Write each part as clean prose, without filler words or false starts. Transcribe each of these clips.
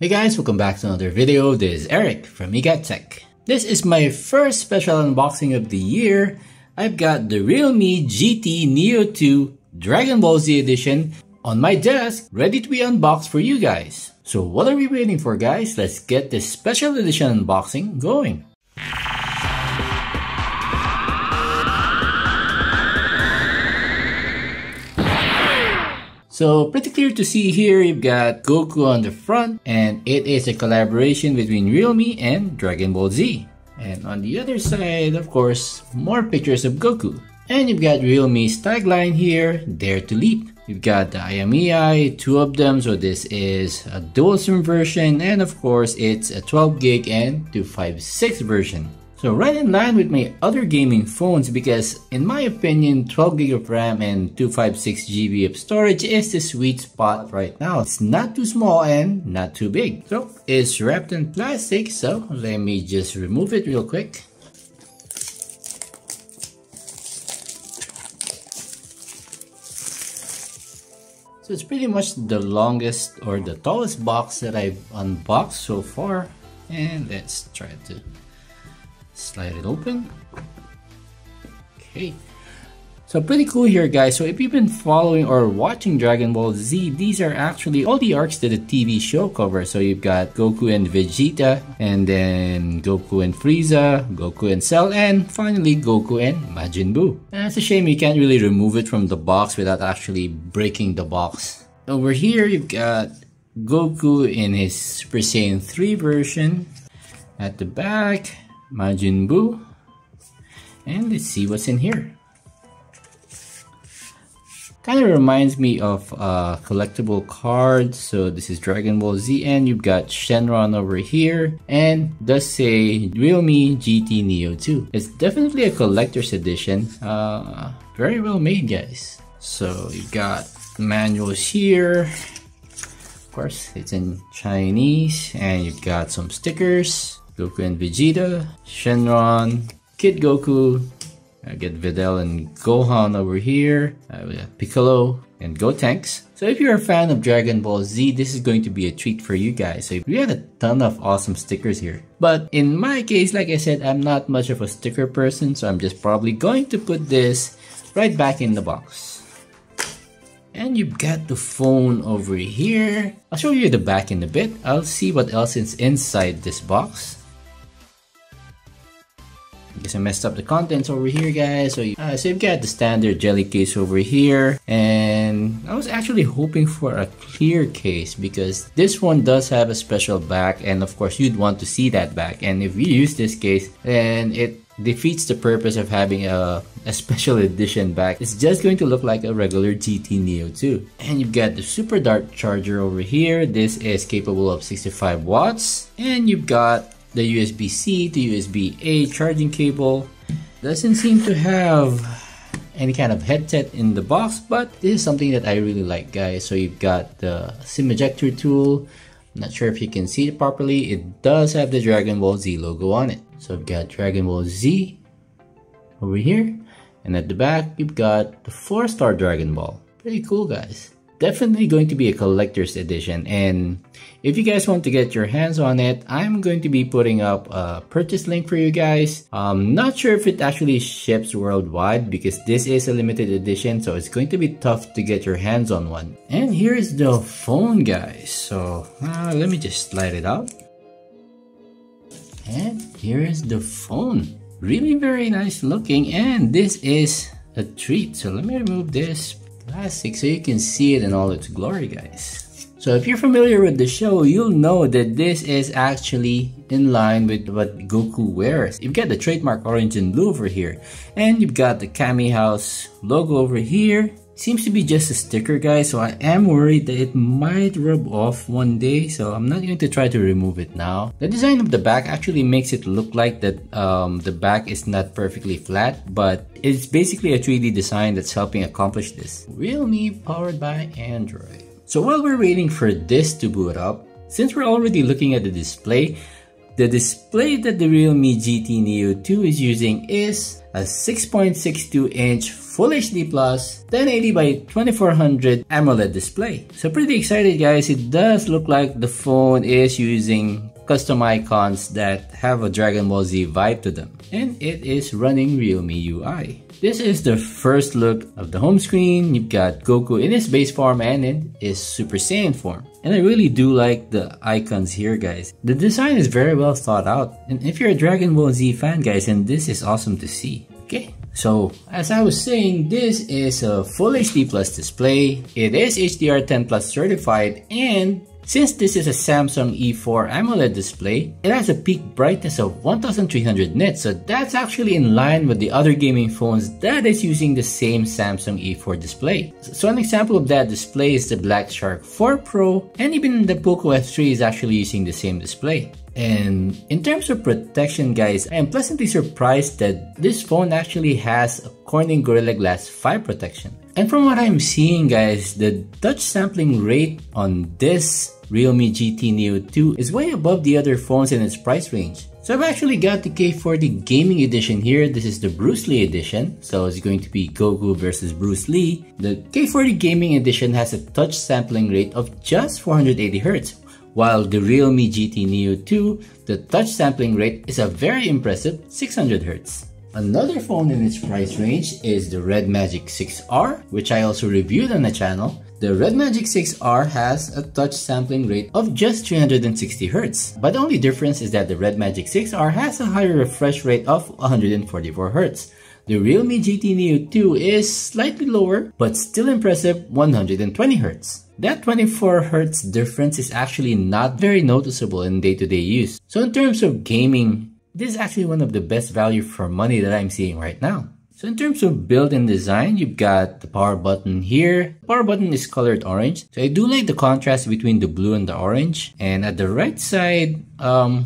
Hey guys, welcome back to another video. This is Eric from Ejector. This is my first special unboxing of the year. I've got the Realme GT Neo 2 Dragon Ball Z edition on my desk, ready to be unboxed for you guys. So what are we waiting for, guys? Let's get this special edition unboxing going. So pretty clear to see here, you've got Goku on the front, and it is a collaboration between Realme and Dragon Ball Z. And on the other side, of course, more pictures of Goku. And you've got Realme's tagline here, Dare to Leap. You've got the IMEI, two of them, so this is a dual SIM version, and of course it's a 12 gig and 256 version. So right in line with my other gaming phones, because in my opinion 12 gig of RAM and 256 GB of storage is the sweet spot right now. It's not too small and not too big. So it's wrapped in plastic, so let me just remove it real quick. So it's pretty much the longest or the tallest box that I've unboxed so far. And let's try to slide it open. Okay, so pretty cool here, guys. So if you've been following or watching Dragon Ball Z, these are actually all the arcs that the TV show covers. So you've got Goku and Vegeta, and then Goku and Frieza, Goku and Cell, and finally Goku and Majin Buu. And it's a shame you can't really remove it from the box without actually breaking the box. Over here you've got Goku in his Super Saiyan 3 version. At the back, Majin Buu, and let's see what's in here. Kind of reminds me of collectible cards. So this is Dragon Ball Z, and you've got Shenron over here, and does say Realme GT Neo 2. It's definitely a collector's edition. Very well made, guys. So you've got manuals here. Of course, it's in Chinese, and you've got some stickers. Goku and Vegeta, Shenron, Kid Goku, I get Videl and Gohan over here, we got Piccolo and Gotenks. So if you're a fan of Dragon Ball Z, this is going to be a treat for you guys. So we had a ton of awesome stickers here. But in my case, like I said, I'm not much of a sticker person, so I'm just probably going to put this right back in the box. And you've got the phone over here. I'll show you the back in a bit. I'll see what else is inside this box. I guess I messed up the contents over here, guys. So you've got the standard jelly case over here, and I was actually hoping for a clear case because this one does have a special back, and of course you'd want to see that back. And if you use this case, then it defeats the purpose of having a special edition back. It's just going to look like a regular GT Neo 2. And you've got the Super Dart charger over here. This is capable of 65 watts, and you've got the USB-C to USB-A charging cable. Doesn't seem to have any kind of headset in the box, but this is something that I really like, guys. So you've got the SIM ejector tool. I'm not sure if you can see it properly. It does have the Dragon Ball Z logo on it. So I've got Dragon Ball Z over here, and at the back you've got the 4-star Dragon Ball. Pretty cool, guys. Definitely going to be a collector's edition, and if you guys want to get your hands on it, I'm going to be putting up a purchase link for you guys. Not sure if it actually ships worldwide because this is a limited edition, so it's going to be tough to get your hands on one. And here's the phone, guys. So let me just slide it out, and here's the phone. Really very nice looking, and this is a treat. So let me remove this plastic so you can see it in all its glory, guys. So if you're familiar with the show, you'll know that this is actually in line with what Goku wears. You've got the trademark orange and blue over here, and you've got the Kami House logo over here. Seems to be just a sticker, guys, so I am worried that it might rub off one day, so I'm not going to try to remove it now. The design of the back actually makes it look like that the back is not perfectly flat, but it's basically a 3D design that's helping accomplish this. Realme powered by Android. So while we're waiting for this to boot up, since we're already looking at the display, The display that the Realme GT Neo 2 is using is a 6.62-inch Full HD Plus 1080 by 2400 AMOLED display. So pretty excited guys, it does look like the phone is using custom icons that have a Dragonball Z vibe to them. And it is running Realme UI. This is the first look of the home screen. You've got Goku in his base form and in his Super Saiyan form. And I really do like the icons here guys. The design is very well thought out. And if you're a Dragon Ball Z fan guys, then this is awesome to see. Okay, so as I was saying, this is a Full HD Plus display. It is HDR10 Plus certified, and since this is a Samsung E4 AMOLED display, it has a peak brightness of 1300 nits, so that's actually in line with the other gaming phones that is using the same Samsung E4 display. So an example of that display is the Black Shark 4 Pro, and even the Poco F3 is actually using the same display. And in terms of protection guys, I am pleasantly surprised that this phone actually has a Corning Gorilla Glass 5 protection. And from what I'm seeing guys, the touch sampling rate on this Realme GT Neo 2 is way above the other phones in its price range. So I've actually got the K40 Gaming Edition here. This is the Bruce Lee Edition, so it's going to be Goku versus Bruce Lee. The K40 Gaming Edition has a touch sampling rate of just 480Hz. While the Realme GT Neo 2, the touch sampling rate is a very impressive 600Hz. Another phone in its price range is the Red Magic 6R, which I also reviewed on the channel. The Red Magic 6R has a touch sampling rate of just 360Hz, but the only difference is that the Red Magic 6R has a higher refresh rate of 144Hz. The Realme GT Neo 2 is slightly lower, but still impressive 120Hz. That 24Hz difference is actually not very noticeable in day-to-day use. So in terms of gaming, this is actually one of the best value for money that I'm seeing right now. So in terms of build and design, you've got the power button here. The power button is colored orange. So I do like the contrast between the blue and the orange. And at the right side, I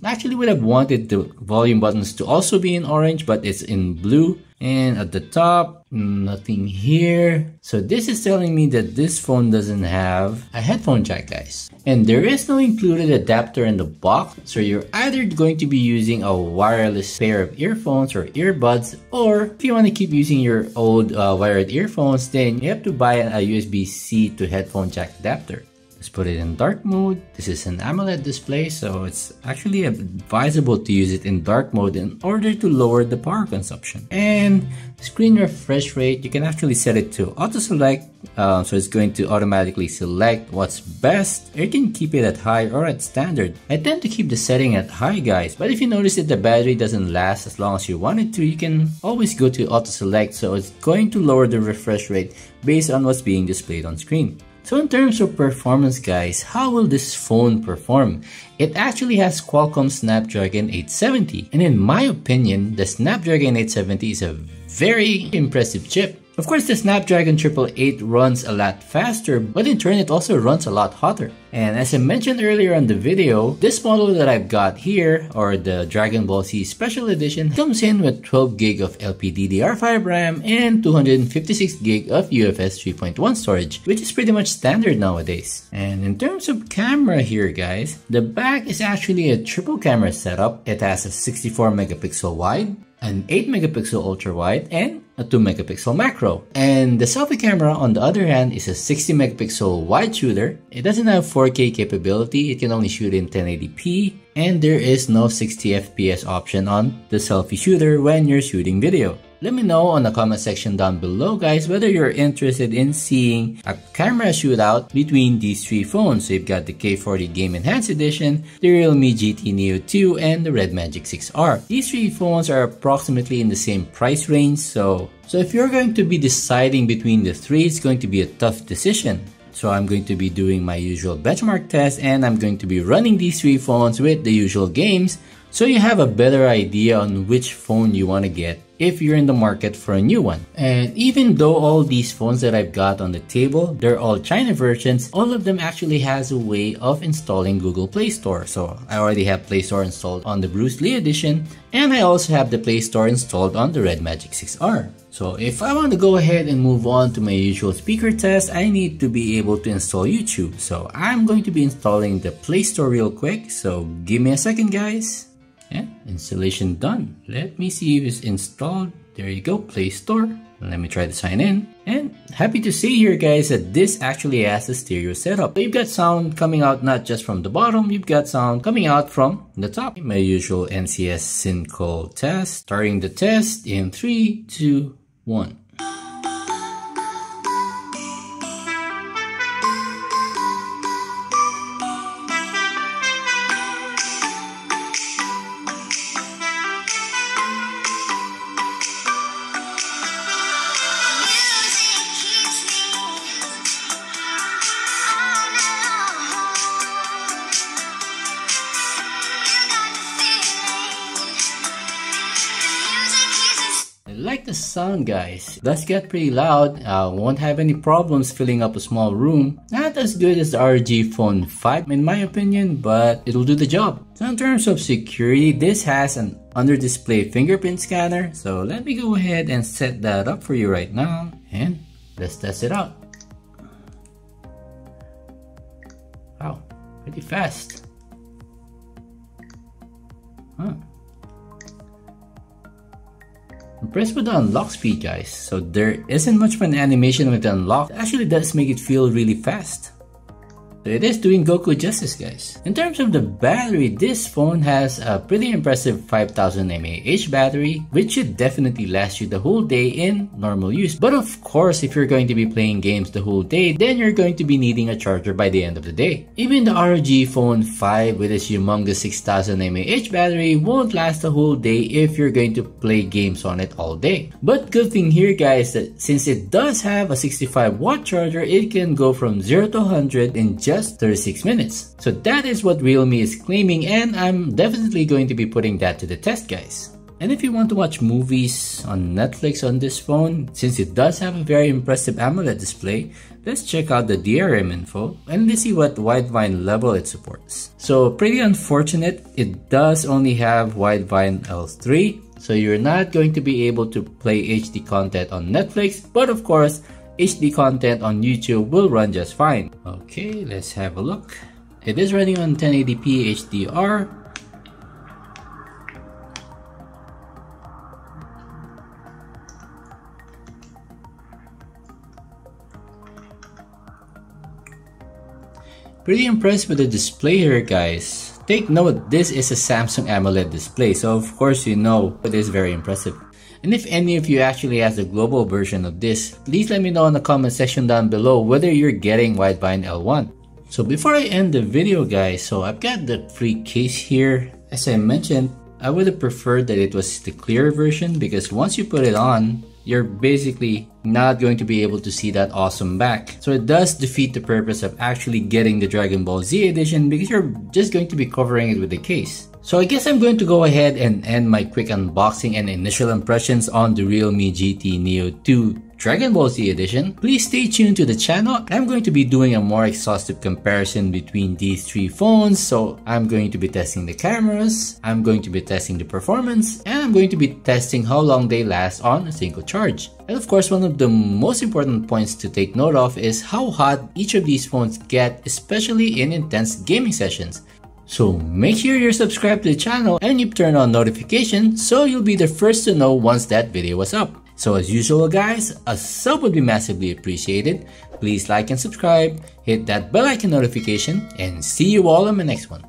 actually would have wanted the volume buttons to also be in orange, but it's in blue. And at the top, nothing here. So this is telling me that this phone doesn't have a headphone jack guys. And there is no included adapter in the box. So you're either going to be using a wireless pair of earphones or earbuds, or if you want to keep using your old wired earphones, then you have to buy a USB-C to headphone jack adapter. Let's put it in dark mode. This is an AMOLED display, so it's actually advisable to use it in dark mode in order to lower the power consumption. And screen refresh rate, you can actually set it to auto select, so it's going to automatically select what's best. Or you can keep it at high or at standard. I tend to keep the setting at high guys, but if you notice that the battery doesn't last as long as you want it to, you can always go to auto select, so it's going to lower the refresh rate based on what's being displayed on screen. So in terms of performance guys, how will this phone perform? It actually has Qualcomm Snapdragon 870, and in my opinion, the Snapdragon 870 is a very impressive chip. Of course, the Snapdragon 888 runs a lot faster, but in turn it also runs a lot hotter. And as I mentioned earlier on the video, this model that I've got here, or the Dragon Ball Z Special Edition, comes in with 12GB of LPDDR5 RAM and 256GB of UFS 3.1 storage, which is pretty much standard nowadays. And in terms of camera here guys, the back is actually a triple camera setup. It has a 64 megapixel wide, an 8 megapixel ultra wide, and a 2 megapixel macro. And the selfie camera on the other hand is a 60 megapixel wide shooter. It doesn't have 4K capability, it can only shoot in 1080p, and there is no 60 FPS option on the selfie shooter when you're shooting video. Let me know on the comment section down below guys whether you're interested in seeing a camera shootout between these three phones. So you've got the K40 Game Enhanced Edition, the Realme GT Neo 2, and the Red Magic 6R. These three phones are approximately in the same price range, so if you're going to be deciding between the three, it's going to be a tough decision. So I'm going to be doing my usual benchmark test, and I'm going to be running these three phones with the usual games, so you have a better idea on which phone you want to get if you're in the market for a new one. And even though all these phones that I've got on the table, they're all China versions, all of them actually has a way of installing Google Play Store. So I already have Play Store installed on the Bruce Lee edition, and I also have the Play Store installed on the Red Magic 6R. So if I want to go ahead and move on to my usual speaker test, I need to be able to install YouTube. So I'm going to be installing the Play Store real quick. So give me a second, guys. Yeah, installation done. Let me see if it's installed. There you go, Play Store. Let me try to sign in. And happy to see here, guys, that this actually has a stereo setup. So you've got sound coming out not just from the bottom, you've got sound coming out from the top. My usual NCS Synco test. Starting the test in 3, 2, 1. I like the sound, guys. It does get pretty loud. Won't have any problems filling up a small room. Not as good as the ROG Phone 5 in my opinion, but it'll do the job. So in terms of security, this has an under display fingerprint scanner. So let me go ahead and set that up for you right now. And let's test it out. Wow, pretty fast. Huh. Impressed with the unlock speed, guys. So there isn't much of an animation with the unlock. It actually does make it feel really fast. So it is doing Goku justice, guys. In terms of the battery, this phone has a pretty impressive 5000 mAh battery, which should definitely last you the whole day in normal use. But of course, if you're going to be playing games the whole day, then you're going to be needing a charger by the end of the day. Even the ROG Phone 5 with its humongous 6000 mAh battery won't last the whole day if you're going to play games on it all day. But good thing here, guys, that since it does have a 65-watt charger, it can go from 0 to 100 in just 36 minutes. So that is what Realme is claiming, and I'm definitely going to be putting that to the test, guys. And if you want to watch movies on Netflix on this phone, since it does have a very impressive AMOLED display, let's check out the Drm Info and let's see what widevine level it supports. So pretty unfortunate, it does only have widevine L3, so you're not going to be able to play HD content on Netflix, but of course, HD content on YouTube will run just fine. Okay, let's have a look. It is running on 1080p HDR. Pretty impressed with the display here, guys. Take note, this is a Samsung AMOLED display, so of course you know it is very impressive. And if any of you actually has the global version of this, please let me know in the comment section down below whether you're getting widevine L1. So before I end the video, guys, so I've got the free case here. As I mentioned, I would have preferred that it was the clear version because once you put it on, you're basically not going to be able to see that awesome back. So it does defeat the purpose of actually getting the Dragonball Z edition because you're just going to be covering it with the case. So I guess I'm going to go ahead and end my quick unboxing and initial impressions on the Realme GT Neo 2 Dragonball Z edition. Please stay tuned to the channel. I'm going to be doing a more exhaustive comparison between these three phones. So I'm going to be testing the cameras, I'm going to be testing the performance, and I'm going to be testing how long they last on a single charge. And of course, one of the most important points to take note of is how hot each of these phones get, especially in intense gaming sessions. So make sure you're subscribed to the channel and you turn on notifications so you'll be the first to know once that video was up. So as usual, guys, a sub would be massively appreciated. Please like and subscribe, hit that bell icon notification, and see you all on my next one.